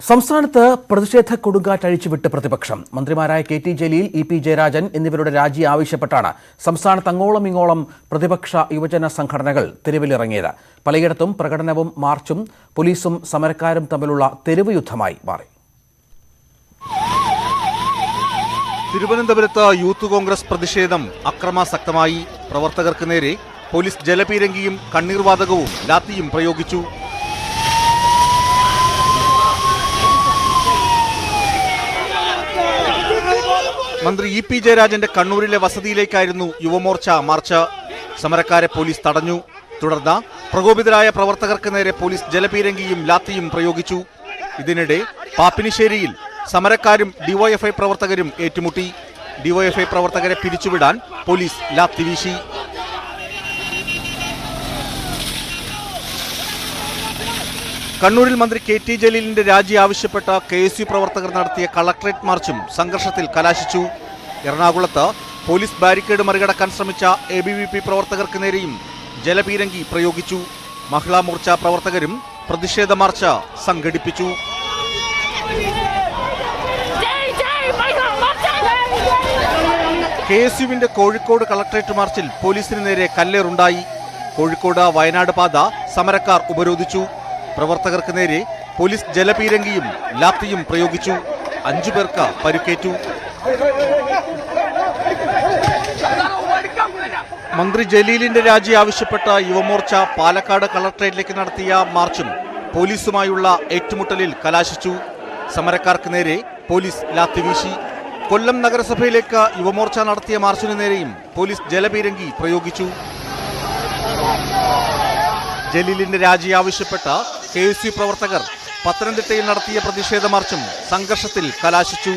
സംസ്ഥാനത്ത് പ്രതിഷേധ കൊടുങ്കാറ്റഴിച്ചുവിട്ട് പ്രതിപക്ഷം. മന്ത്രിമാരായ K T Jaleel, E P Jayarajan എന്നിവരുടെ രാജി ആവശ്യപ്പെട്ടാണ് സംസ്ഥാനത്ത് അങ്ങോളം ഇങ്ങോളം പ്രതിപക്ഷ യുവജന സംഘടനകൾ തെരുവിലിറങ്ങിയത്. പലയിടത്തും പ്രകടനവും മാർച്ചും പോലീസും സമരക്കാരും തമ്മിലുള്ള തെരുവ് യുദ്ധമായി മാറി. തിരുവനന്തപുരത്ത് യൂത്ത് കോൺഗ്രസ് പ്രതിഷേധം അക്രമാസക്തമായി. പ്രവർത്തകർക്ക് നേരെ പോലീസ് ജലപീരങ്കിയും കണ്ണീർവാതകവും ലാത്തിയും പ്രയോഗിച്ചു. മന്ത്രി ഇ പി ജയരാജന്റെ കണ്ണൂരിലെ വസതിയിലേക്കായിരുന്നു യുവമോർച്ച മാർച്ച്. സമരക്കാരെ പോലീസ് തടഞ്ഞു. തുടർന്ന് പ്രകോപിതരായ പ്രവർത്തകർക്ക് നേരെ പോലീസ് ജലപീരങ്കിയും ലാത്തിയും പ്രയോഗിച്ചു. ഇതിനിടെ പാപ്പിനിശ്ശേരിയിൽ സമരക്കാരും ഡിവൈഎഫ്ഐ പ്രവർത്തകരും ഏറ്റുമുട്ടി. ഡിവൈഎഫ്ഐ പ്രവർത്തകരെ പിരിച്ചുവിടാൻ പോലീസ് ലാത്തി വീശി. കണ്ണൂരിൽ മന്ത്രി കെ ടി ജലീലിന്റെ രാജി ആവശ്യപ്പെട്ട KSU പ്രവർത്തകർ നടത്തിയ കളക്ടറേറ്റ് മാർച്ചും സംഘർഷത്തിൽ കലാശിച്ചു. എറണാകുളത്ത് പോലീസ് ബാരിക്കേഡ് മറികടക്കാൻ ശ്രമിച്ച ABVP പ്രവർത്തകർക്ക് നേരെയും ജലപീരങ്കി പ്രയോഗിച്ചു. മഹിളാ മോർച്ച പ്രവർത്തകരും പ്രതിഷേധ മാർച്ച് സംഘടിപ്പിച്ചു. KSUവിന്റെ കോഴിക്കോട് കളക്ടറേറ്റ് മാർച്ചിൽ പോലീസിന് നേരെ കല്ലേറുണ്ടായി. കോഴിക്കോട് വയനാട് പാത സമരക്കാർ ഉപരോധിച്ചു. പ്രവർത്തകർക്ക് നേരെ പോലീസ് ജലപീരങ്കിയും ലാത്തിയും പ്രയോഗിച്ചു. 5 പേർക്ക് പരിക്കേറ്റു. മന്ത്രി ജലീലിന്റെ രാജി ആവശ്യപ്പെട്ട യുവമോർച്ച പാലക്കാട് കളക്ടറേറ്റിലേക്ക് നടത്തിയ മാർച്ചും പോലീസുമായുള്ള ഏറ്റുമുട്ടലിൽ കലാശിച്ചു. സമരക്കാർക്ക് നേരെ പോലീസ് ലാത്തി വീശി. കൊല്ലം നഗരസഭയിലേക്ക് യുവമോർച്ച നടത്തിയ മാർച്ചിനു നേരെയും പോലീസ് ജലപീരങ്കി പ്രയോഗിച്ചു. ജലീലിന്റെ രാജി ആവശ്യപ്പെട്ട KSU പ്രവർത്തകർ പത്തനംതിട്ടയിൽ നടത്തിയ പ്രതിഷേധ മാർച്ചും സംഘർഷത്തിൽ കലാശിച്ചു.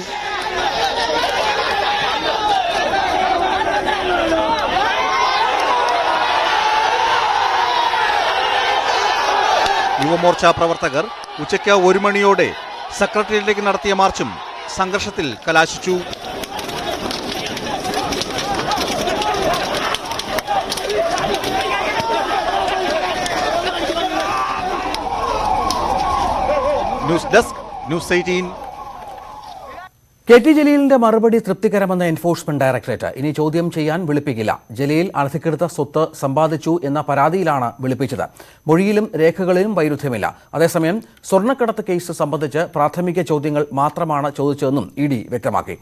യുവമോർച്ച പ്രവർത്തകർ ഉച്ചയ്ക്ക് 1 മണിയോടെ സെക്രട്ടേറിയറ്റിലേക്ക് നടത്തിയ മാർച്ചും സംഘർഷത്തിൽ കലാശിച്ചു. News desk, news 18. K T ജലീലിന്റെ മറുപടി തൃപ്തികരമെന്ന എൻഫോഴ്സ്മെന്റ് ഡയറക്ടറേറ്റ്. ഇനി ചോദ്യം ചെയ്യാൻ വിളിപ്പിക്കില്ല. ജലീൽ അനധികൃത സ്വത്ത് സമ്പാദിച്ചു എന്ന പരാതിയിലാണ് വിളിപ്പിച്ചത്. മൊഴിയിലും രേഖകളിലും വൈരുദ്ധ്യമില്ല. അതേസമയം സ്വർണ്ണക്കടത്ത് കേസ് സംബന്ധിച്ച് പ്രാഥമിക ചോദ്യങ്ങൾ മാത്രമാണ് ചോദിച്ചതെന്നും ED വ്യക്തമാക്കി.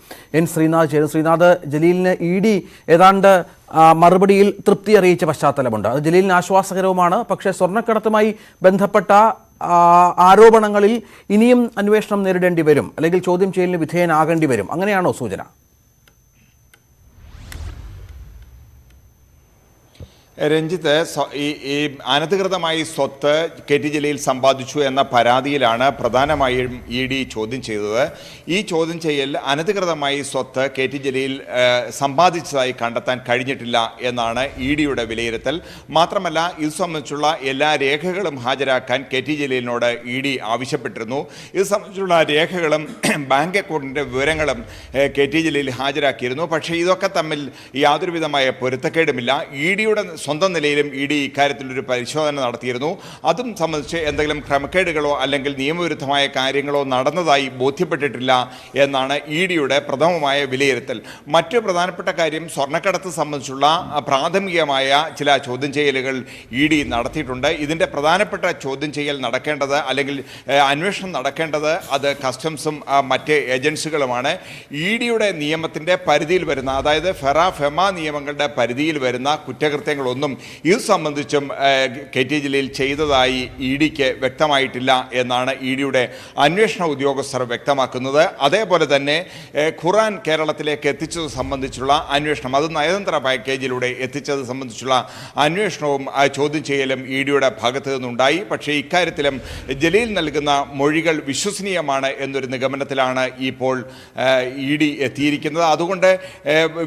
ശ്രീനാഥ് ചേരും. ശ്രീനാഥ്, ജലീലിന് ED ഏതാണ്ട് മറുപടിയിൽ തൃപ്തി അറിയിച്ച പശ്ചാത്തലമുണ്ട്. അത് ജലീലിന് ആശ്വാസകരവുമാണ്. പക്ഷേ സ്വർണ്ണക്കടത്തുമായി ബന്ധപ്പെട്ട ആരോപണങ്ങളിൽ ഇനിയും അന്വേഷണം നേരിടേണ്ടി വരും, അല്ലെങ്കിൽ ചോദ്യം ചെയ്യലിന് വിധേയനാകേണ്ടി വരും. അങ്ങനെയാണോ സൂചന? രഞ്ജിത്ത്, ഈ അനധികൃതമായി സ്വത്ത് കെ ടി ജലീൽ സമ്പാദിച്ചു എന്ന പരാതിയിലാണ് പ്രധാനമായും ED ചോദ്യം ചെയ്തത്. ഈ ചോദ്യം ചെയ്യൽ അനധികൃതമായി സ്വത്ത് കെ ടി ജലീൽ സമ്പാദിച്ചതായി കണ്ടെത്താൻ കഴിഞ്ഞിട്ടില്ല എന്നാണ് EDയുടെ വിലയിരുത്തൽ. മാത്രമല്ല, ഇത് സംബന്ധിച്ചുള്ള എല്ലാ രേഖകളും ഹാജരാക്കാൻ കെ ടി ജലീലിനോട് ED ആവശ്യപ്പെട്ടിരുന്നു. ഇത് സംബന്ധിച്ചുള്ള രേഖകളും ബാങ്ക് അക്കൗണ്ടിൻ്റെ വിവരങ്ങളും കെ ടി ജലീൽ ഹാജരാക്കിയിരുന്നു. പക്ഷേ ഇതൊക്കെ തമ്മിൽ യാതൊരുവിധമായ പൊരുത്തക്കേടുമില്ല. EDയുടെ സ്വന്തം നിലയിലും ED ഇക്കാര്യത്തിലൊരു പരിശോധന നടത്തിയിരുന്നു. അതും സംബന്ധിച്ച് എന്തെങ്കിലും ക്രമക്കേടുകളോ അല്ലെങ്കിൽ നിയമവിരുദ്ധമായ കാര്യങ്ങളോ നടന്നതായി ബോധ്യപ്പെട്ടിട്ടില്ല എന്നാണ് EDയുടെ പ്രഥമമായ വിലയിരുത്തൽ. മറ്റു പ്രധാനപ്പെട്ട കാര്യം, സ്വർണ്ണക്കടത്ത് സംബന്ധിച്ചുള്ള പ്രാഥമികമായ ചില ചോദ്യം ചെയ്യലുകൾ ED നടത്തിയിട്ടുണ്ട്. ഇതിൻ്റെ പ്രധാനപ്പെട്ട ചോദ്യം ചെയ്യൽ നടക്കേണ്ടത്, അല്ലെങ്കിൽ അന്വേഷണം നടക്കേണ്ടത്, അത് കസ്റ്റംസും മറ്റ് ഏജൻസികളുമാണ്. EDയുടെ നിയമത്തിൻ്റെ പരിധിയിൽ വരുന്ന, അതായത് ഫെമ നിയമങ്ങളുടെ പരിധിയിൽ വരുന്ന കുറ്റകൃത്യങ്ങളൊന്നും ഇത് സംബന്ധിച്ചും കെ ടി ജലീൽ ചെയ്തതായി EDക്ക് വ്യക്തമായിട്ടില്ല എന്നാണ് EDയുടെ അന്വേഷണ ഉദ്യോഗസ്ഥർ വ്യക്തമാക്കുന്നത്. അതേപോലെ തന്നെ ഖുറാൻ കേരളത്തിലേക്ക് എത്തിച്ചത് സംബന്ധിച്ചുള്ള അന്വേഷണം, അത് നയതന്ത്ര പാക്കേജിലൂടെ എത്തിച്ചത് സംബന്ധിച്ചുള്ള അന്വേഷണവും ചോദ്യം ചെയ്യലും EDയുടെ ഭാഗത്തു നിന്നുണ്ടായി. പക്ഷേ ഇക്കാര്യത്തിലും ജലീൽ നൽകുന്ന മൊഴികൾ വിശ്വസനീയമാണ് എന്നൊരു നിഗമനത്തിലാണ് ഇപ്പോൾ ED എത്തിയിരിക്കുന്നത്. അതുകൊണ്ട്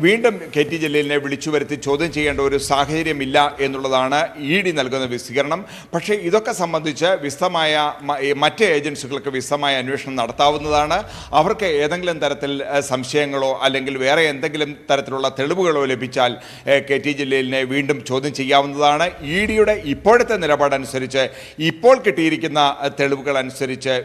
വീണ്ടും കെ ടി ജലീലിനെ വിളിച്ചു വരുത്തി ചോദ്യം ചെയ്യേണ്ട ഒരു സാഹചര്യം സാഹചര്യമില്ല എന്നുള്ളതാണ് ED നൽകുന്ന വിശദീകരണം. പക്ഷേ ഇതൊക്കെ സംബന്ധിച്ച് വിശദമായ മറ്റ് ഏജൻസികൾക്ക് വിശദമായ അന്വേഷണം നടത്താവുന്നതാണ്. അവർക്ക് ഏതെങ്കിലും തരത്തിൽ സംശയങ്ങളോ അല്ലെങ്കിൽ വേറെ എന്തെങ്കിലും തരത്തിലുള്ള തെളിവുകളോ ലഭിച്ചാൽ KT ജലീലിനെ വീണ്ടും ചോദ്യം ചെയ്യാവുന്നതാണ്. EDയുടെ ഇപ്പോഴത്തെ നിലപാടനുസരിച്ച് ഇപ്പോൾ കിട്ടിയിരിക്കുന്ന തെളിവുകൾ അനുസരിച്ച്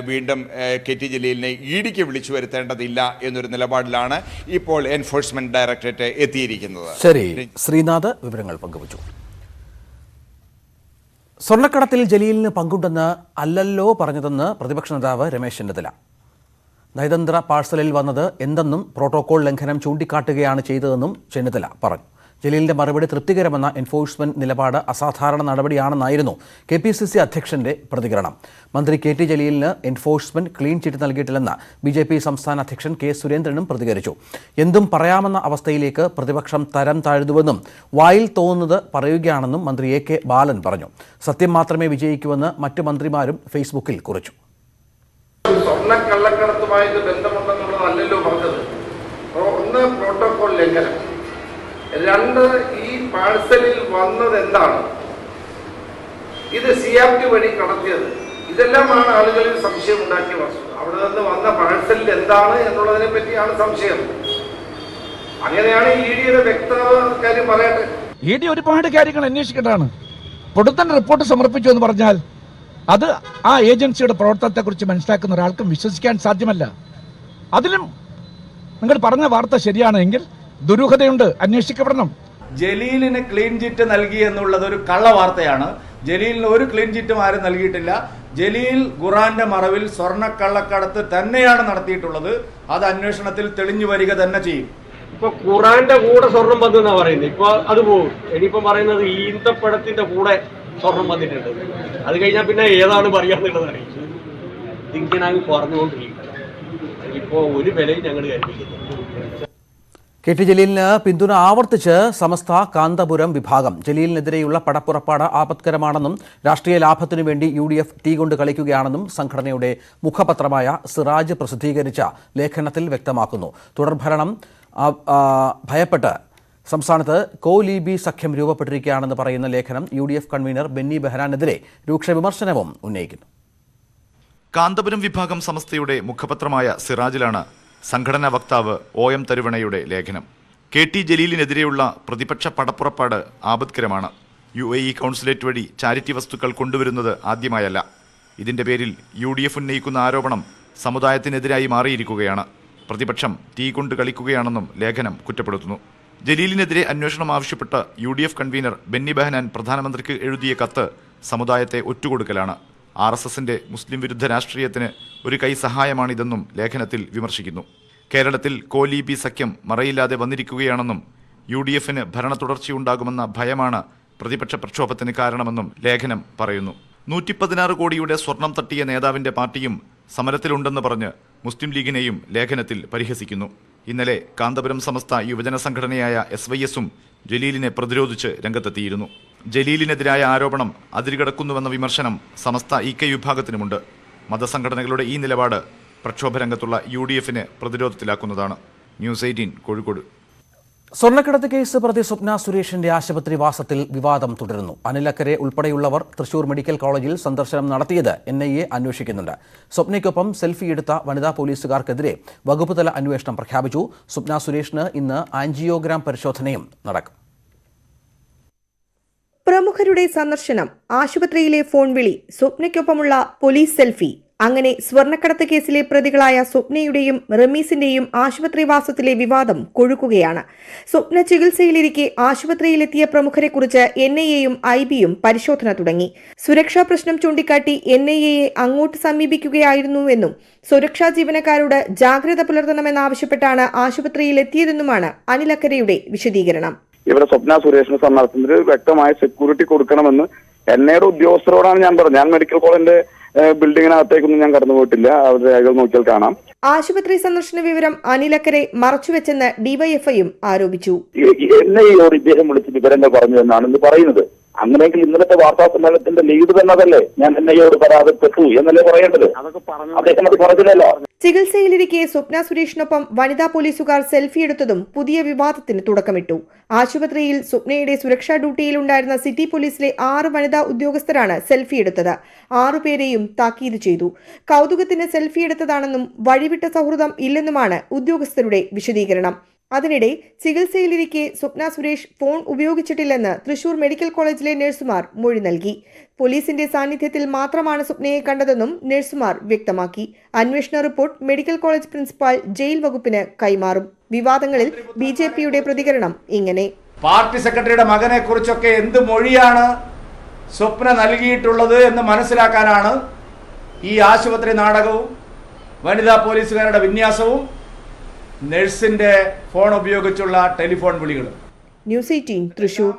വീണ്ടും KT ജലീലിനെ EDക്ക് വിളിച്ചു വരുത്തേണ്ടതില്ല എന്നൊരു നിലപാടിലാണ് ഇപ്പോൾ എൻഫോഴ്സ്മെന്റ് ഡയറക്ടറേറ്റ് എത്തിയിരിക്കുന്നത്. ശരി, ശ്രീനാഥ് വിവരങ്ങൾ പങ്കുവച്ചു. സ്വർണ്ണക്കടത്തിൽ ജലീലിന് പങ്കുണ്ടെന്ന് അല്ലല്ലോ പറഞ്ഞതെന്ന് പ്രതിപക്ഷ നേതാവ് രമേശ് ചെന്നിത്തല. നയതന്ത്ര പാഴ്സലിൽ വന്നത് എന്തെന്നും പ്രോട്ടോകോൾ ലംഘനം ചൂണ്ടിക്കാട്ടുകയാണ് ചെയ്തതെന്നും ചെന്നിത്തല പറഞ്ഞു. ജലീലിന്റെ മറുപടി തൃപ്തികരമെന്ന എൻഫോഴ്സ്മെന്റ് നിലപാട് അസാധാരണ നടപടിയാണെന്നായിരുന്നു KPCC അധ്യക്ഷന്റെ പ്രതികരണം. മന്ത്രി KT ജലീലിന് എൻഫോഴ്സ്മെന്റ് ക്ലീൻ ചിറ്റ് നൽകിയിട്ടില്ലെന്ന് BJP സംസ്ഥാന അധ്യക്ഷൻ K സുരേന്ദ്രനും പ്രതികരിച്ചു. എന്തും പറയാമെന്ന അവസ്ഥയിലേക്ക് പ്രതിപക്ഷം തരം താഴ്ന്നുവെന്നും വായിൽ തോന്നുന്നത് പറയുകയാണെന്നും മന്ത്രി AK ബാലൻ പറഞ്ഞു. സത്യം മാത്രമേ വിജയിക്കൂവെന്ന് മറ്റു മന്ത്രിമാരും ഫേസ്ബുക്കിൽ കുറിച്ചു. സ്വർണ്ണക്കള്ളക്കടത്തുമായിട്ട് ബന്ധമുണ്ടെന്നുള്ളതല്ലല്ലോ പറഞ്ഞത്. ഒന്ന് പ്രോട്ടോകോൾ ലംഘനം, രണ്ട് ഈ പാഴ്സലിൽ വന്നത് എന്താണ്, ഇത് CRT വഴി കടത്തിയത്, ഇതെല്ലാമാണ് ആളുകളിൽ സംശയം ഉണ്ടാക്കിയ വസ്തുത. അവിടെ നിന്ന് വന്ന പാഴ്സലിൽ എന്താണ് എന്നുള്ളതിനെ പറ്റിയാണ് സംശയം. അങ്ങനെയാണ് EDയുടെ വ്യക്തമായ കാര്യം പറയട്ടെ. ED ഒരുപാട് കാര്യങ്ങൾ അന്വേഷിക്കേണ്ടതാണ്. പൊടുത്തൻ റിപ്പോർട്ട് സമർപ്പിച്ചു എന്ന് പറഞ്ഞാൽ അത് ആ ഏജൻസിയുടെ പ്രവർത്തനത്തെക്കുറിച്ച് മനസ്സിലാക്കുന്ന ഒരാൾക്കും വിശ്വസിക്കാൻ സാധ്യമല്ല. അതിലും നിങ്ങൾ പറഞ്ഞ വാർത്ത ശരിയാണെങ്കിൽ ദുരൂഹതയുണ്ട്, അന്വേഷിക്കപ്പെടണം. ജലീലിന് ക്ലീൻ ചിറ്റ് നൽകി എന്നുള്ളത് ഒരു കള്ള വാർത്തയാണ്. ജലീലിന് ഒരു ക്ലീൻ ചിറ്റും ആരും നൽകിയിട്ടില്ല. ജലീൽ ഖുറാന്റെ മറവിൽ സ്വർണ്ണക്കള്ളക്കടത്ത് തന്നെയാണ് നടത്തിയിട്ടുള്ളത്. അത് അന്വേഷണത്തിൽ തെളിഞ്ഞു വരിക തന്നെ ചെയ്യും. ഇപ്പൊ ഖുറാന്റെ കൂടെ സ്വർണം വന്നെന്നാ പറയുന്നത്. ഇപ്പൊ അത് പോകും. ഇനിയിപ്പം പറയുന്നത് ഈന്തപ്പഴത്തിന്റെ കൂടെ സ്വർണം വന്നിട്ടുണ്ട്. അത് കഴിഞ്ഞാൽ പിന്നെ ഏതാണ് പറയാന്നുള്ളതാണ്. ഇതിങ്ങനെ പറഞ്ഞുകൊണ്ടിരിക്കുന്നത്. ഇപ്പോ ഒരു വിലയും ഞങ്ങൾ കൽപ്പിക്കുന്നു. KT ജലീലിന് പിന്തുണ ആവർത്തിച്ച് സമസ്ത കാന്തപുരം വിഭാഗം. ജലീലിനെതിരെയുള്ള പടപ്പുറപ്പാട് ആപത്കരമാണെന്നും രാഷ്ട്രീയ ലാഭത്തിനു വേണ്ടി UDF തീ കൊണ്ട് കളിക്കുകയാണെന്നും സംഘടനയുടെ മുഖപത്രമായ സിറാജ് പ്രസിദ്ധീകരിച്ച ലേഖനത്തിൽ വ്യക്തമാക്കുന്നു. തുടർഭരണം ഭയപ്പെട്ട് സംസ്ഥാനത്ത് കോലീബി സഖ്യം രൂപപ്പെട്ടിരിക്കുകയാണെന്ന് പറയുന്ന ലേഖനം UDF കൺവീനർ ബെന്നി ബെഹനാനെതിരെ രൂക്ഷ വിമർശനവും ഉന്നയിക്കുന്നു. കാന്തപുരം വിഭാഗം സമസ്തയുടെ മുഖപത്രമായ സിറാജിലാണ് സംഘടനാ വക്താവ് OM തരുവണയുടെ ലേഖനം. KT ജലീലിനെതിരെയുള്ള പ്രതിപക്ഷ പടപ്പുറപ്പാട് ആപത്കരമാണ്. UAE കൗൺസിലേറ്റ് വഴി ചാരിറ്റി വസ്തുക്കൾ കൊണ്ടുവരുന്നത് ആദ്യമായല്ല. ഇതിന്റെ പേരിൽ UDF ഉന്നയിക്കുന്ന ആരോപണം സമുദായത്തിനെതിരായി മാറിയിരിക്കുകയാണ്. പ്രതിപക്ഷം തീ കൊണ്ട് കളിക്കുകയാണെന്നും ലേഖനം കുറ്റപ്പെടുത്തുന്നു. ജലീലിനെതിരെ അന്വേഷണം ആവശ്യപ്പെട്ട UDF കൺവീനർ ബെന്നി ബെഹനാൻ പ്രധാനമന്ത്രിക്ക് എഴുതിയ കത്ത് സമുദായത്തെ ഒറ്റുകൊടുക്കലാണ്. RSSന്റെ മുസ്ലിം വിരുദ്ധ രാഷ്ട്രീയത്തിന് ഒരു കൈ സഹായമാണിതെന്നും ലേഖനത്തിൽ വിമർശിക്കുന്നു. കേരളത്തിൽ കോലീബി സഖ്യം മറയില്ലാതെ വന്നിരിക്കുകയാണെന്നും UDFന് ഭരണ തുടർച്ചയുണ്ടാകുമെന്ന ഭയമാണ് പ്രതിപക്ഷ പ്രക്ഷോഭത്തിന് കാരണമെന്നും ലേഖനം പറയുന്നു. 116 കോടിയുടെ സ്വർണം തട്ടിയ നേതാവിന്റെ പാർട്ടിയും സമരത്തിലുണ്ടെന്ന് പറഞ്ഞ് മുസ്ലിം ലീഗിനെയും ലേഖനത്തിൽ പരിഹസിക്കുന്നു. ഇന്നലെ കാന്തപുരം സമസ്ത യുവജന സംഘടനയായ SYSഉം ജലീലിനെ പ്രതിരോധിച്ച് രംഗത്തെത്തിയിരുന്നു. ജലീലിനെതിരായ ആരോപണം അതിരുകടക്കുന്നുവെന്ന വിമർശനം സമസ്ത EK വിഭാഗത്തിനുമുണ്ട്. മതസംഘടനകളുടെ ഈ നിലപാട് പ്രക്ഷോഭരംഗത്തുള്ള UDFനെ പ്രതിരോധത്തിലാക്കുന്നതാണ്. ന്യൂസ് 18 കോഴിക്കോട്. സ്വർണ്ണക്കടത്ത് കേസ് പ്രതി സ്വപ്ന സുരേഷിന്റെ ആശുപത്രി വാസത്തിൽ വിവാദം തുടരുന്നു. അനിലക്കരെ ഉൾപ്പെടെയുള്ളവർ തൃശൂർ മെഡിക്കൽ കോളേജിൽ സന്ദർശനം നടത്തിയത് NIA അന്വേഷിക്കുന്നുണ്ട്. സ്വപ്നയ്ക്കൊപ്പം സെൽഫി എടുത്ത വനിതാ പോലീസുകാർക്കെതിരെ വകുപ്പുതല അന്വേഷണം പ്രഖ്യാപിച്ചു. സ്വപ്ന സുരേഷിന് ഇന്ന് ആൻജിയോഗ്രാം പരിശോധനയും നടക്കും. പ്രമുഖരുടെ സന്ദർശനം, ആശുപത്രിയിലെ ഫോൺ വിളി, സ്വപ്നയ്ക്കൊപ്പമുള്ള പോലീസ് സെൽഫി, അങ്ങനെ സ്വർണ്ണക്കടത്ത് കേസിലെ പ്രതികളായ സ്വപ്നയുടെയും റമീസിന്റെയും ആശുപത്രിവാസത്തിലെ വിവാദം കൊഴുക്കുകയാണ്. സ്വപ്ന ചികിത്സയിലിരിക്കെ ആശുപത്രിയിലെത്തിയ പ്രമുഖരെക്കുറിച്ച് NIAയും IBയും പരിശോധന തുടങ്ങി. സുരക്ഷാ പ്രശ്നം ചൂണ്ടിക്കാട്ടി NIAയെ അങ്ങോട്ട് സമീപിക്കുകയായിരുന്നുവെന്നും സുരക്ഷാ ജീവനക്കാരോട് ജാഗ്രത പുലർത്തണമെന്നാവശ്യപ്പെട്ടാണ് ആശുപത്രിയിലെത്തിയതെന്നുമാണ് അനിലക്കരയുടെ വിശദീകരണം. ഇവിടെ സ്വപ്ന സുരേഷിന് സന്ദർശനത്തിന് വ്യക്തമായ സെക്യൂരിറ്റി കൊടുക്കണമെന്ന് NIAയുടെ ഉദ്യോഗസ്ഥരോടാണ് ഞാൻ പറഞ്ഞത്. ഞാൻ മെഡിക്കൽ കോളേജിന്റെ ബിൽഡിങ്ങിനകത്തേക്കൊന്നും ഞാൻ കടന്നു പോയിട്ടില്ല. അവരുടെ രേഖകൾ നോക്കിയാൽ കാണാം. ആശുപത്രി സന്ദർശന വിവരം അനിലക്കരെ മറച്ചുവെച്ചെന്ന് DYFIയും ആരോപിച്ചു. NIAയോട് ഇദ്ദേഹം വിളിച്ച് വിവരങ്ങൾ പറഞ്ഞു എന്നാണ് ഇന്ന് പറയുന്നത്. അങ്ങനെയെങ്കിൽ ഇന്നലത്തെ വാർത്താ സമ്മേളനത്തിന്റെ ലീഡ് തന്നെ അതല്ലേ, ഞാൻ എന്നയോട് പരാതിപ്പെട്ടു എന്നല്ലേ പറയേണ്ടത്? അദ്ദേഹം അത് പറഞ്ഞില്ലല്ലോ. ചികിത്സയിലിരിക്കെ സ്വപ്ന സുരേഷിനൊപ്പം വനിതാ പോലീസുകാർ സെൽഫി എടുത്തതും പുതിയ വിവാദത്തിന് തുടക്കമിട്ടു. ആശുപത്രിയിൽ സ്വപ്നയുടെ സുരക്ഷാ ഡ്യൂട്ടിയിലുണ്ടായിരുന്ന സിറ്റി പോലീസിലെ 6 വനിതാ ഉദ്യോഗസ്ഥരാണ് സെൽഫി എടുത്തത്. 6 പേരെയും താക്കീത് ചെയ്തു. കൗതുകത്തിന് സെൽഫി എടുത്തതാണെന്നും വഴിവിട്ട സൗഹൃദം ഇല്ലെന്നുമാണ് ഉദ്യോഗസ്ഥരുടെ വിശദീകരണം. അതിനിടെ ചികിത്സയിലിരിക്കെ സ്വപ്ന സുരേഷ് ഫോൺ ഉപയോഗിച്ചിട്ടില്ലെന്ന് തൃശൂർ മെഡിക്കൽ കോളേജിലെ നഴ്സുമാർ മൊഴി നൽകി. പോലീസിന്റെ സാന്നിധ്യത്തിൽ മാത്രമാണ് സ്വപ്നയെ കണ്ടതെന്നും നഴ്സുമാർ വ്യക്തമാക്കി. അന്വേഷണ report medical college principal jail വകുപ്പിന് കൈമാറും. വിവാദങ്ങളിൽ BJPയുടെ പ്രതികരണം ഇങ്ങനെ: പാർട്ടി സെക്രട്ടറിയുടെ മകനെ കുറിച്ചൊക്കെ എന്ത് മൊഴിയാണ് സ്വപ്ന നൽകിയിട്ടുള്ളത് എന്ന് മനസ്സിലാക്കാനാണ് ഈ ആശുപത്രി നാടകവും വനിതാ പോലീസുകാരുടെ വിന്യാസവും നഴ്സിന്റെ ഫോൺ ഉപയോഗിച്ചുള്ള ടെലിഫോൺ വിളികളും. ന്യൂസ് 18 തൃശൂർ.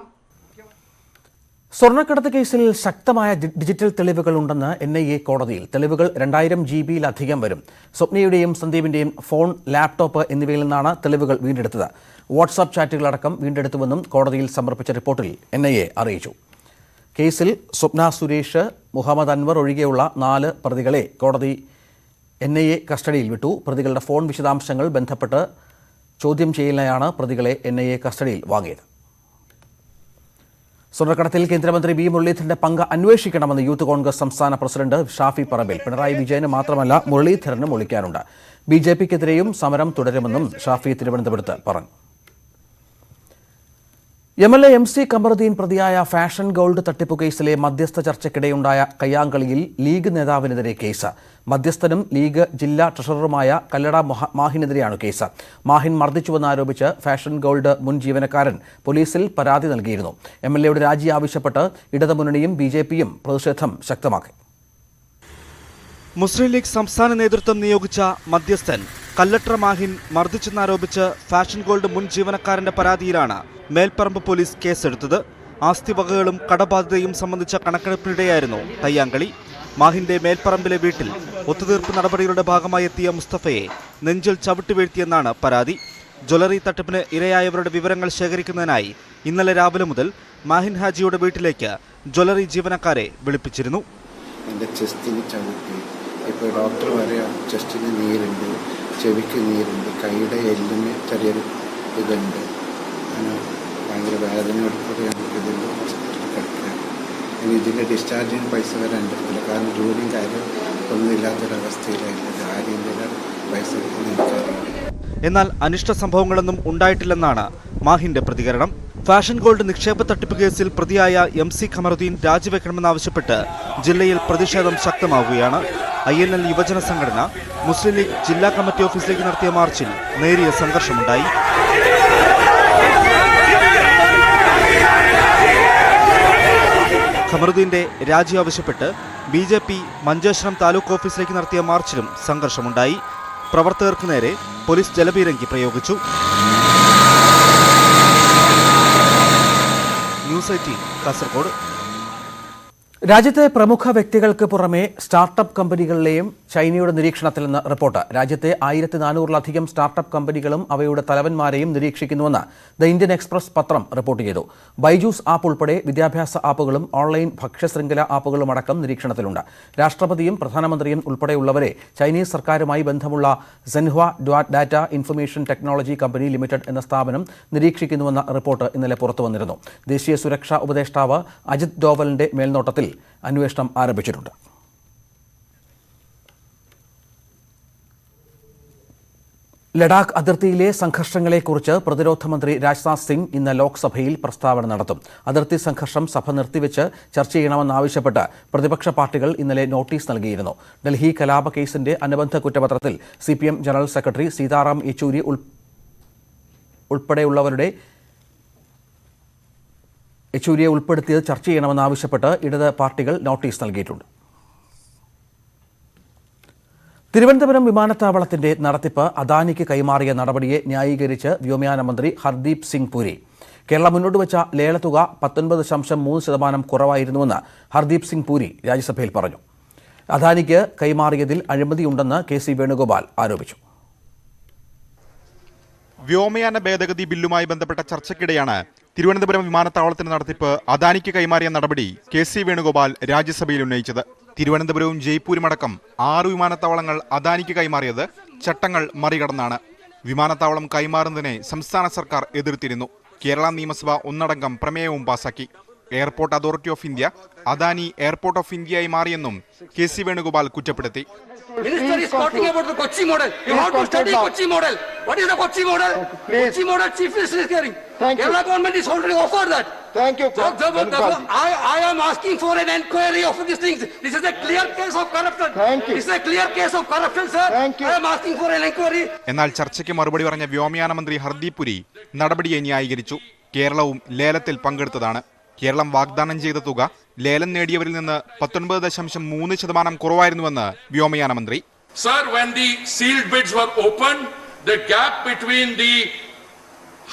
സ്വർണ്ണക്കടത്ത് കേസിൽ ശക്തമായ ഡിജിറ്റൽ തെളിവുകൾ ഉണ്ടെന്ന് NIA കോടതിയിൽ. തെളിവുകൾ 2000 GB-യിലധികം വരും. സ്വപ്നയുടെയും സന്ദീപിന്റെയും ഫോൺ, ലാപ്ടോപ്പ് എന്നിവയിൽ നിന്നാണ് തെളിവുകൾ വീണ്ടെടുത്തത്. വാട്സാപ്പ് ചാറ്റുകളടക്കം വീണ്ടെടുത്തുവെന്നും കോടതിയിൽ സമർപ്പിച്ച റിപ്പോർട്ടിൽ NIA അറിയിച്ചു. കേസിൽ സ്വപ്ന സുരേഷ്, മുഹമ്മദ് അൻവർ ഒഴികെയുള്ള 4 പ്രതികളെ കോടതി NIA കസ്റ്റഡിയിൽ വിട്ടു. പ്രതികളുടെ ഫോൺ വിശദാംശങ്ങൾ ബന്ധപ്പെട്ട് ചോദ്യം ചെയ്യലിനായാണ് പ്രതികളെ NIA കസ്റ്റഡിയിൽ വാങ്ങിയത്. സ്വർണ്ണക്കടത്തിൽ കേന്ദ്രമന്ത്രി വി മുരളീധരന്റെ പങ്ക് അന്വേഷിക്കണമെന്ന് യൂത്ത് കോൺഗ്രസ് സംസ്ഥാന പ്രസിഡന്റ് ഷാഫി പറമ്പിൽ. പിണറായി വിജയന് മാത്രമല്ല മുരളീധരനും ഒളിക്കാനുണ്ട്. BJPക്കെതിരെയും സമരം തുടരുമെന്നും ഷാഫി തിരുവനന്തപുരത്ത് പറഞ്ഞു. MLA MC ഖമറുദ്ദീൻ പ്രതിയായ ഫാഷൻ ഗോൾഡ് തട്ടിപ്പു കേസിലെ മധ്യസ്ഥ ചർച്ചയ്ക്കിടെയുണ്ടായ കയ്യാങ്കളിയിൽ ലീഗ് നേതാവിനെതിരെ കേസ്. മധ്യസ്ഥനും ലീഗ് ജില്ലാ ട്രഷററുമായ കല്ലട മാഹിനെതിരെയാണ് കേസ്. മാഹിൻ മർദ്ദിച്ചുവെന്നാരോപിച്ച് ഫാഷൻ ഗോൾഡ് മുൻ ജീവനക്കാരൻ പോലീസിൽ പരാതി നൽകിയിരുന്നു. MLAയുടെ രാജി ആവശ്യപ്പെട്ട് ഇടതുമുന്നണിയും BJPയും പ്രതിഷേധം ശക്തമാക്കി. മുസ്ലിം ലീഗ് സംസ്ഥാന നേതൃത്വം നിയോഗിച്ച മധ്യസ്ഥൻ കല്ലട്ര മാഹിൻ മർദ്ദിച്ചെന്നാരോപിച്ച് ഫാഷൻ ഗോൾഡ് മുൻ ജീവനക്കാരന്റെ പരാതിയിലാണ് മേൽപ്പറമ്പ് പോലീസ് കേസെടുത്തത്. ആസ്തിവകകളും കടബാധ്യതയും സംബന്ധിച്ച കണക്കെടുപ്പിനിടെയായിരുന്നു കയ്യാങ്കളി. മാഹിന്റെ മേൽപ്പറമ്പിലെ വീട്ടിൽ ഒത്തുതീർപ്പ് നടപടികളുടെ ഭാഗമായി എത്തിയ മുസ്തഫയെ നെഞ്ചിൽ ചവിട്ടി വീഴ്ത്തിയെന്നാണ് പരാതി. ജ്വല്ലറി തട്ടിപ്പിന് ഇരയായവരുടെ വിവരങ്ങൾ ശേഖരിക്കുന്നതിനായി ഇന്നലെ രാവിലെ മുതൽ മാഹിൻ ഹാജിയുടെ വീട്ടിലേക്ക് ജ്വല്ലറി ജീവനക്കാരെ വിളിപ്പിച്ചിരുന്നു. എൻ്റെ ചെസ്റ്റിന് ചവിട്ടി, ഇപ്പോൾ ഡോക്ടർ പറയാം ചെസ്റ്റിന് നീരുണ്ട്, ചെവിക്ക് നീരുണ്ട്, കൈയുടെ എല്ലിന് ചെറിയൊരു ഇതുണ്ട്, അങ്ങനെ ഭയങ്കര വേദനയോടുകൂടിയാണ് ഇതിൽ കിടക്കുക. ഇനി ഇതിൻ്റെ ഡിസ്ചാർജിന് പൈസ വരാൻ പറ്റില്ല, കാരണം ജോലിയും കാര്യം ഒന്നും ഇല്ലാത്തൊരവസ്ഥയിലായിട്ട് ആര്യൻ്റെ പൈസ എനിക്കറിയില്ല. എന്നാൽ അനിഷ്ട സംഭവങ്ങളൊന്നും ഉണ്ടായിട്ടില്ലെന്നാണ് മാഹിന്റെ പ്രതികരണം. ഫാഷൻ ഗോൾഡ് നിക്ഷേപ തട്ടിപ്പ് കേസിൽ പ്രതിയായ MC ഖമറുദ്ദീൻ രാജിവെക്കണമെന്നാവശ്യപ്പെട്ട് ജില്ലയിൽ പ്രതിഷേധം ശക്തമാവുകയാണ്. INL യുവജന സംഘടന മുസ്ലിം ലീഗ് ജില്ലാ കമ്മിറ്റി ഓഫീസിലേക്ക് നടത്തിയ മാർച്ചിൽ നേരിയ സംഘർഷമുണ്ടായി. ഖമറുദ്ദീന്റെ രാജി ആവശ്യപ്പെട്ട് BJP മഞ്ചേശ്വരം താലൂക്ക് ഓഫീസിലേക്ക് നടത്തിയ മാർച്ചിലും സംഘർഷമുണ്ടായി. പ്രവർത്തകർക്ക് നേരെ പോലീസ് ജലപീരങ്കി പ്രയോഗിച്ചു. ന്യൂസ് 18 കാസർഗോഡ്. രാജ്യത്തെ പ്രമുഖ വ്യക്തികൾക്ക് പുറമെ സ്റ്റാർട്ടപ്പ് കമ്പനികളിലെയും ചൈനയുടെ നിരീക്ഷണത്തിലെന്ന് റിപ്പോർട്ട്. രാജ്യത്തെ 1400-ലധികം സ്റ്റാർട്ടപ്പ് കമ്പനികളും അവയുടെ തലവന്മാരെയും നിരീക്ഷിക്കുന്നുവെന്ന് ദ ഇന്ത്യൻ എക്സ്പ്രസ് പത്രം റിപ്പോർട്ട് ചെയ്തു. ബൈജൂസ് ആപ്പ് ഉൾപ്പെടെ വിദ്യാഭ്യാസ ആപ്പുകളും ഓൺലൈൻ ഭക്ഷ്യശൃംഖല ആപ്പുകളും അടക്കം നിരീക്ഷണത്തിലുണ്ട്. രാഷ്ട്രപതിയും പ്രധാനമന്ത്രിയും ഉൾപ്പെടെയുള്ളവരെ ചൈനീസ് സർക്കാരുമായി ബന്ധമുള്ള Zhenhua data information technology company limited എന്ന സ്ഥാപനം നിരീക്ഷിക്കുന്നുവെന്ന റിപ്പോർട്ട് ഇന്നലെ പുറത്തുവന്നിരുന്നു. ദേശീയ സുരക്ഷാ ഉപദേഷ്ടാവ് അജിത് ഡോവലിന്റെ മേൽനോട്ടത്തിൽ അന്വേഷണം ആരംഭിച്ചിട്ടുണ്ട്. ലഡാക്ക് അതിർത്തിയിലെ സംഘർഷങ്ങളെക്കുറിച്ച് പ്രതിരോധ മന്ത്രി രാജ്നാഥ് സിംഗ് ഇന്ന് ലോക്സഭയിൽ പ്രസ്താവന നടത്തും. അതിർത്തി സംഘർഷം സഭ നിർത്തിവെച്ച് ചർച്ച ചെയ്യണമെന്നാവശ്യപ്പെട്ട് പ്രതിപക്ഷ പാർട്ടികൾ ഇന്നലെ നോട്ടീസ് നൽകിയിരുന്നു. ഡൽഹി കലാപ കേസിന്റെ അനുബന്ധ കുറ്റപത്രത്തിൽ CPM general secretary Sitaram Yechury ഉൾപ്പെടെയുള്ളവരുടെ യെച്ചൂരിയെ ഉൾപ്പെടുത്തിയത് ചർച്ച ചെയ്യണമെന്നാവശ്യപ്പെട്ട് ഇടത് പാർട്ടികൾ നോട്ടീസ് നൽകിയിട്ടുണ്ട്. തിരുവനന്തപുരം വിമാനത്താവളത്തിന്റെ നടത്തിപ്പ് അദാനിക്ക് കൈമാറിയ നടപടിയെ ന്യായീകരിച്ച് വ്യോമയാന മന്ത്രി ഹർദീപ് സിംഗ് പുരി. കേരളം മുന്നോട്ട് വെച്ച ലേലത്തുക 19.3% കുറവായിരുന്നുവെന്ന് ഹർദീപ് സിംഗ് പുരി രാജ്യസഭയിൽ പറഞ്ഞു. അദാനിക്ക് കൈമാറിയതിൽ അഴിമതിയുണ്ടെന്ന് KC വേണുഗോപാൽ ആരോപിച്ചു. വ്യോമയാന ഭേദഗതി ബില്ലുമായി ബന്ധപ്പെട്ട ചർച്ചയ്ക്കിടെയാണ് തിരുവനന്തപുരം വിമാനത്താവളത്തിന് നടത്തിപ്പ് അദാനിക്ക് കൈമാറിയ നടപടി കെ.സി. വേണുഗോപാൽ രാജ്യസഭയിൽ ഉന്നയിച്ചത്. തിരുവനന്തപുരവും ജയ്പൂരും അടക്കം 6 വിമാനത്താവളങ്ങൾ അദാനിക്ക് കൈമാറിയത് ചട്ടങ്ങൾ മറികടന്നാണ്. വിമാനത്താവളം കൈമാറുന്നതിനെ സംസ്ഥാന സർക്കാർ എതിർത്തിരുന്നു. കേരള നിയമസഭ ഒന്നടങ്കം പ്രമേയവും പാസാക്കി. Airport authority of India Adani airport of ഇന്ത്യയായി മാറിയെന്നും കെ.സി. വേണുഗോപാൽ കുറ്റപ്പെടുത്തി. Minister is talking about the Kochi model. You have to study Kochi model. What is the Kochi model? Kochi model Chief Minister is hearing. Kerala government is already offered that. Thank you. I am asking for an enquiry of these things. This is a clear case of corruption. This is a clear case of corruption, sir. I am asking for an enquiry. എന്നാൽ ചർച്ചയ്ക്ക് മറുപടി പറഞ്ഞ വ്യോമയാന മന്ത്രി ഹർദീപ് പുരി നടപടിയെ ന്യായീകരിച്ചു. കേരളവും ലേലത്തിൽ പങ്കെടുത്തതാണ്. കേരളം വാഗ്ദാനം ചെയ്ത തുക ലേലം നേടിയവരിൽ നിന്ന് 19.3% കുറവായിരുന്നുവെന്ന് വ്യോമയാന മന്ത്രി. Sir, when the sealed bids were opened, the gap between the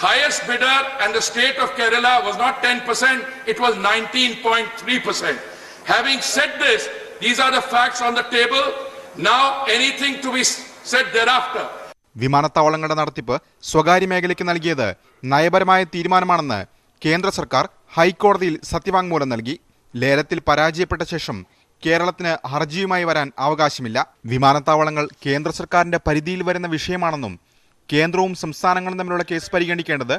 highest bidder and the state of Kerala was not 10%, it was 19.3%. Having said this, these are the facts on the table. Now anything to be said thereafter. വിമാനത്താവളങ്ങളുടെ നടത്തിപ്പ് സ്വകാര്യ മേഖലയ്ക്ക് നൽകിയത് നയപരമായ തീരുമാനമാണെന്ന് കേന്ദ്ര സർക്കാർ ഹൈക്കോടതിയിൽ സത്യവാങ്മൂലം നൽകി. ലേലത്തിൽ പരാജയപ്പെട്ട ശേഷം കേരളത്തിന് ഹർജിയുമായി വരാൻ അവകാശമില്ല. വിമാനത്താവളങ്ങൾ കേന്ദ്ര സർക്കാരിന്റെ പരിധിയിൽ വരുന്ന വിഷയമാണെന്നും കേന്ദ്രവും സംസ്ഥാനങ്ങളും തമ്മിലുള്ള കേസ് പരിഗണിക്കേണ്ടത്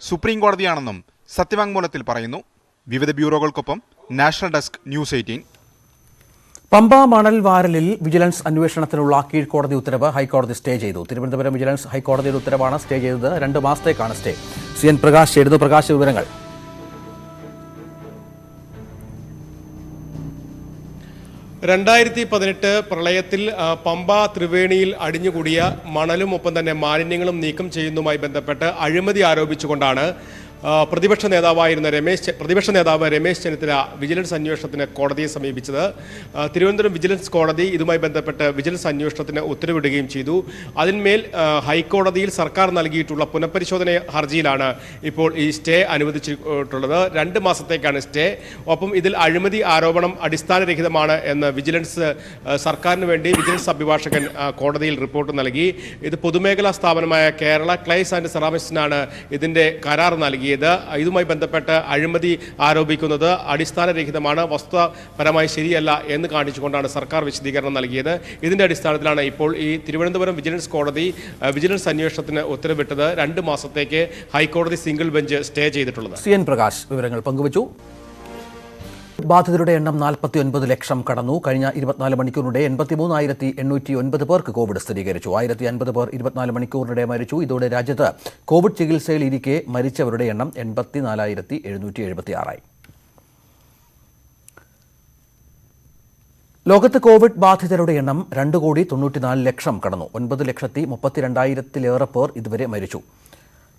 സുപ്രീം കോടതിയാണെന്നും സത്യവാങ്മൂലത്തിൽ പറയുന്നു. വിവിധ ബ്യൂറോകൾക്കൊപ്പം നാഷണൽ ഡെസ്ക് ന്യൂസ് 18. പമ്പ മണൽ വാരലിൽ വിജിലൻസ് അന്വേഷണത്തിനുള്ള കീഴ്ക്കോടതി ഉത്തരവ് ഹൈക്കോടതി സ്റ്റേ ചെയ്തു. തിരുവനന്തപുരം വിജിലൻസ് ഹൈക്കോടതിയുടെ ഉത്തരവാണ് സ്റ്റേ ചെയ്തത്. 2 മാസത്തേക്കാണ് സ്റ്റേ. CN പ്രകാശ് ചേരുന്നു. പ്രകാശ്, വിവരങ്ങൾ. 2018 പ്രളയത്തിൽ പമ്പ ത്രിവേണിയിൽ അടിഞ്ഞുകൂടിയ മണലും ഒപ്പം തന്നെ മാലിന്യങ്ങളും നീക്കം ചെയ്യുന്നതുമായി ബന്ധപ്പെട്ട് അഴിമതി ആരോപിച്ചുകൊണ്ടാണ് പ്രതിപക്ഷ നേതാവ് രമേശ് ചെന്നിത്തല വിജിലൻസ് അന്വേഷണത്തിന് കോടതിയെ സമീപിച്ചത്. തിരുവനന്തപുരം വിജിലൻസ് കോടതി ഇതുമായി ബന്ധപ്പെട്ട് വിജിലൻസ് അന്വേഷണത്തിന് ഉത്തരവിടുകയും ചെയ്തു. അതിന്മേൽ ഹൈക്കോടതിയിൽ സർക്കാർ നൽകിയിട്ടുള്ള പുനഃപരിശോധന ഹർജിയിലാണ് ഇപ്പോൾ ഈ സ്റ്റേ അനുവദിച്ചിട്ടുള്ളത്. 2 മാസത്തേക്കാണ് സ്റ്റേ. ഒപ്പം ഇതിൽ അഴിമതി ആരോപണം അടിസ്ഥാനരഹിതമാണ് എന്ന് വിജിലൻസ് സർക്കാരിന് വേണ്ടി വിജിലൻസ് അഭിഭാഷകൻ കോടതിയിൽ റിപ്പോർട്ട് നൽകി. ഇത് പൊതുമേഖലാ സ്ഥാപനമായ കേരള ക്ലൈസ് ആൻഡ് സെറാമിക്സിനാണ് ഇതിന്റെ കരാർ നൽകിയത്. ഇതുമായി ബന്ധപ്പെട്ട് അഴിമതി ആരോപിക്കുന്നത് അടിസ്ഥാനരഹിതമാണ്, വസ്തുതാപരമായി ശരിയല്ല എന്ന് കാണിച്ചുകൊണ്ടാണ് സർക്കാർ വിശദീകരണം നൽകിയത്. ഇതിന്റെ അടിസ്ഥാനത്തിലാണ് ഇപ്പോൾ ഈ തിരുവനന്തപുരം വിജിലൻസ് കോടതി വിജിലൻസ് അന്വേഷണത്തിന് ഉത്തരവിട്ടത്. 2 മാസത്തേക്ക് ഹൈക്കോടതി സിംഗിൾ ബെഞ്ച് സ്റ്റേ ചെയ്തിട്ടുള്ളത്. CN പ്രകാശ് വിവരങ്ങൾ പങ്കുവച്ചു. ബാധിതരുടെ എണ്ണം 49 ലക്ഷം കടന്നു. കഴിഞ്ഞ 24 മണിക്കൂറിനിടെ 83,809 പേർക്ക് കോവിഡ് സ്ഥിരീകരിച്ചു. 1,050 പേർ 24 മണിക്കൂറിനിടെ മരിച്ചു. ഇതോടെ രാജ്യത്ത് കോവിഡ് ചികിത്സയിൽ ഇരിക്കെ മരിച്ചവരുടെ എണ്ണം 84,776 ആയി. ലോകത്ത് കോവിഡ് ബാധിതരുടെ എണ്ണം 2,94 ലക്ഷം കടന്നു. 9,32,000-ലേറെ പേർ ഇതുവരെ മരിച്ചു.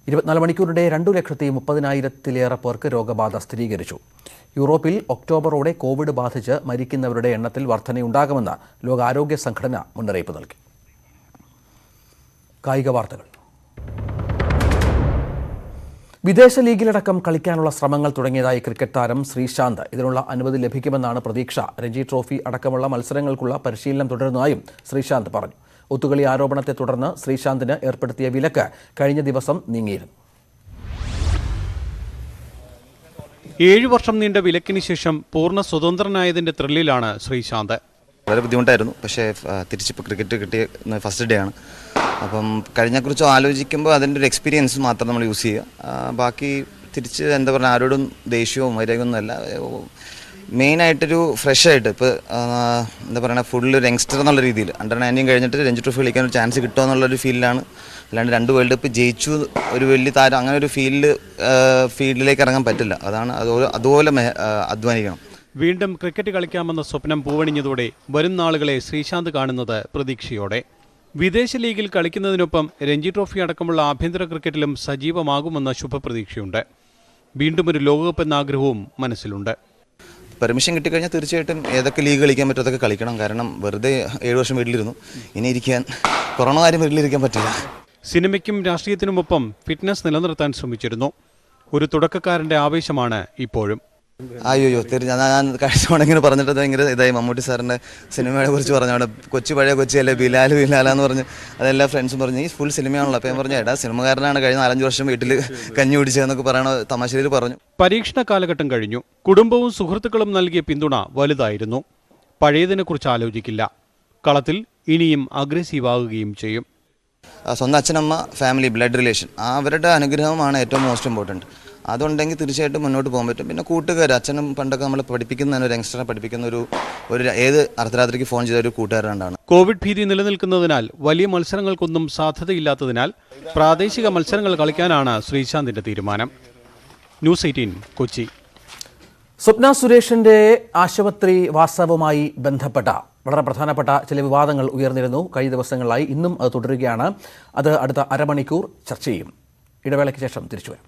24 മണിക്കൂറിനിടെ 2,30,000-ലേറെ പേർക്ക് രോഗബാധ സ്ഥിരീകരിച്ചു. യൂറോപ്പിൽ ഒക്ടോബറോടെ കോവിഡ് ബാധിച്ച് മരിക്കുന്നവരുടെ എണ്ണത്തിൽ വർധനയുണ്ടാകുമെന്ന് ലോകാരോഗ്യ സംഘടന മുന്നറിയിപ്പ് നൽകി. കായിക വാർത്തകൾ. വിദേശ ലീഗിലടക്കം കളിക്കാനുള്ള ശ്രമങ്ങൾ തുടങ്ങിയതായി ക്രിക്കറ്റ് താരം ശ്രീശാന്ത്. ഇതിനുള്ള അനുമതി ലഭിക്കുമെന്നാണ് പ്രതീക്ഷ. രഞ്ജി ട്രോഫി അടക്കമുള്ള മത്സരങ്ങൾക്കുള്ള പരിശീലനം തുടരുന്നതായും ശ്രീശാന്ത് പറഞ്ഞു. ഒത്തുകളി ആരോപണത്തെ തുടർന്ന് ശ്രീശാന്തിന് ഏർപ്പെടുത്തിയ വിലക്ക് കഴിഞ്ഞ ദിവസം നീങ്ങിയിരുന്നു. 7 വർഷം നീണ്ട വിലക്കിന് ശേഷം പൂർണ്ണ സ്വതന്ത്രനായതിന്റെ ത്രില്ലിലാണ് ശ്രീശാന്ത്. വളരെ ബുദ്ധിമുട്ടായിരുന്നു. പക്ഷേ തിരിച്ചിപ്പോൾ ക്രിക്കറ്റ് കിട്ടിയ ഫസ്റ്റ് ഡേ ആണ്. അപ്പം കഴിഞ്ഞെക്കുറിച്ച് ആലോചിക്കുമ്പോൾ അതിൻ്റെ ഒരു എക്സ്പീരിയൻസ് മാത്രം നമ്മൾ യൂസ് ചെയ്യുക. ബാക്കി തിരിച്ച് എന്താ പറയുക, ആരോടും ദേഷ്യവും വൈരാഗ്യമൊന്നുമല്ല. മെയിനായിട്ടൊരു ഫ്രഷായിട്ട് ഇപ്പോൾ എന്താ പറയുക, ഫുള്ള് ഒരു യങ്സ്റ്റർ എന്നുള്ള രീതിയിൽ അണ്ടർ-19 കഴിഞ്ഞിട്ട് രഞ്ജി ട്രോഫി കളിക്കാൻ ഒരു ചാൻസ് കിട്ടുക എന്നുള്ളൊരു ഫീലിലാണ്. അല്ലാണ്ട് 2 വേൾഡ് കപ്പ് ജയിച്ചു ഒരു വലിയ താരം അങ്ങനെ ഒരു ഫീൽഡിലേക്ക് ഇറങ്ങാൻ പറ്റില്ല. അതാണ് അതുപോലെ അധ്വാനിക്കണം. വീണ്ടും ക്രിക്കറ്റ് കളിക്കാമെന്ന സ്വപ്നം പൂവണിഞ്ഞതോടെ വരും നാളുകളെ ശ്രീശാന്ത് കാണുന്നത് പ്രതീക്ഷയോടെ. വിദേശ ലീഗിൽ കളിക്കുന്നതിനൊപ്പം രഞ്ജി ട്രോഫി അടക്കമുള്ള ആഭ്യന്തര ക്രിക്കറ്റിലും സജീവമാകുമെന്ന ശുഭപ്രതീക്ഷയുണ്ട്. വീണ്ടും ഒരു ലോകകപ്പ് എന്ന ആഗ്രഹവും മനസ്സിലുണ്ട്. പെർമിഷൻ കിട്ടിക്കഴിഞ്ഞാൽ തീർച്ചയായിട്ടും ഏതൊക്കെ ലീഗ് കളിക്കാൻ പറ്റും അതൊക്കെ കളിക്കണം. കാരണം വെറുതെ 7 വർഷം വീട്ടിലിരുന്നു. ഇനി ഇരിക്കാൻ കൊറോണ കാര്യം വീട്ടിലിരിക്കാൻ പറ്റില്ല. സിനിമയ്ക്കും രാഷ്ട്രീയത്തിനുമൊപ്പം ഫിറ്റ്നസ് നിലനിർത്താൻ ശ്രമിച്ചിരുന്നു. ഒരു തുടക്കക്കാരന്റെ ആവേശമാണ് ഇപ്പോഴും. അയ്യോ ഞാൻ കഴിഞ്ഞ തവണ ഇങ്ങനെ പറഞ്ഞിട്ട് ഭയങ്കര ഇതായി. മമ്മൂട്ടി സാറിൻ്റെ സിനിമയെ കുറിച്ച് പറഞ്ഞു, അവിടെ പഴയ കൊച്ചിയല്ലേ ബിലാലാന്ന് പറഞ്ഞ് അതെല്ലാ ഫ്രണ്ട്സും പറഞ്ഞു ഈ ഫുൾ സിനിമയാണല്ലോ. അപ്പോൾ ഞാൻ പറഞ്ഞു ഏട്ടാ സിനിമകാരനാണ്, കഴിഞ്ഞ 4-5 വർഷം വീട്ടിൽ കഞ്ഞി കുടിച്ചതെന്നൊക്കെ പറയണ തമാശയിൽ പറഞ്ഞു. പരീക്ഷണ കാലഘട്ടം കഴിഞ്ഞു. കുടുംബവും സുഹൃത്തുക്കളും നൽകിയ പിന്തുണ വലുതായിരുന്നു. പഴയതിനെക്കുറിച്ച് ആലോചിക്കില്ല. കളത്തിൽ ഇനിയും അഗ്രസീവ് ആകുകയും ചെയ്യും. സ്വന്തം അച്ഛനമ്മ, ഫാമിലി, ബ്ലഡ് റിലേഷൻ, അവരുടെ അനുഗ്രഹമാണ് ഏറ്റവും മോസ്റ്റ് ഇമ്പോർട്ടൻറ്റ്. അതുണ്ടെങ്കിൽ തീർച്ചയായിട്ടും മുന്നോട്ട് പോകാൻ പറ്റും. പിന്നെ കൂട്ടുകാർ, അച്ഛനും പണ്ടൊക്കെ നമ്മൾ പഠിപ്പിക്കുന്ന ഒരു യങ്സ്റ്ററെ പഠിപ്പിക്കുന്ന ഒരു ഏത് അർദ്ധരാത്രിക്ക് ഫോൺ ചെയ്ത ഒരു കൂട്ടുകാരനാണ്. കോവിഡ് ഭീതി നിലനിൽക്കുന്നതിനാൽ വലിയ മത്സരങ്ങൾക്കൊന്നും സാധ്യതയില്ലാത്തതിനാൽ പ്രാദേശിക മത്സരങ്ങൾ കളിക്കാനാണ് ശ്രീശാന്തിന്റെ തീരുമാനം. ന്യൂസ് 18 കൊച്ചി. സ്വപ്ന സുരേഷിന്റെ ആശുപത്രി വാസവുമായി ബന്ധപ്പെട്ട വളരെ പ്രധാനപ്പെട്ട ചില വിവാദങ്ങൾ ഉയർന്നിരുന്നു കഴിഞ്ഞ ദിവസങ്ങളിലായി. ഇന്നും അത് തുടരുകയാണ്. അത് അടുത്ത അരമണിക്കൂർ ചർച്ച ചെയ്യും. ഇടവേളയ്ക്ക് ശേഷം തിരിച്ചു വരാം.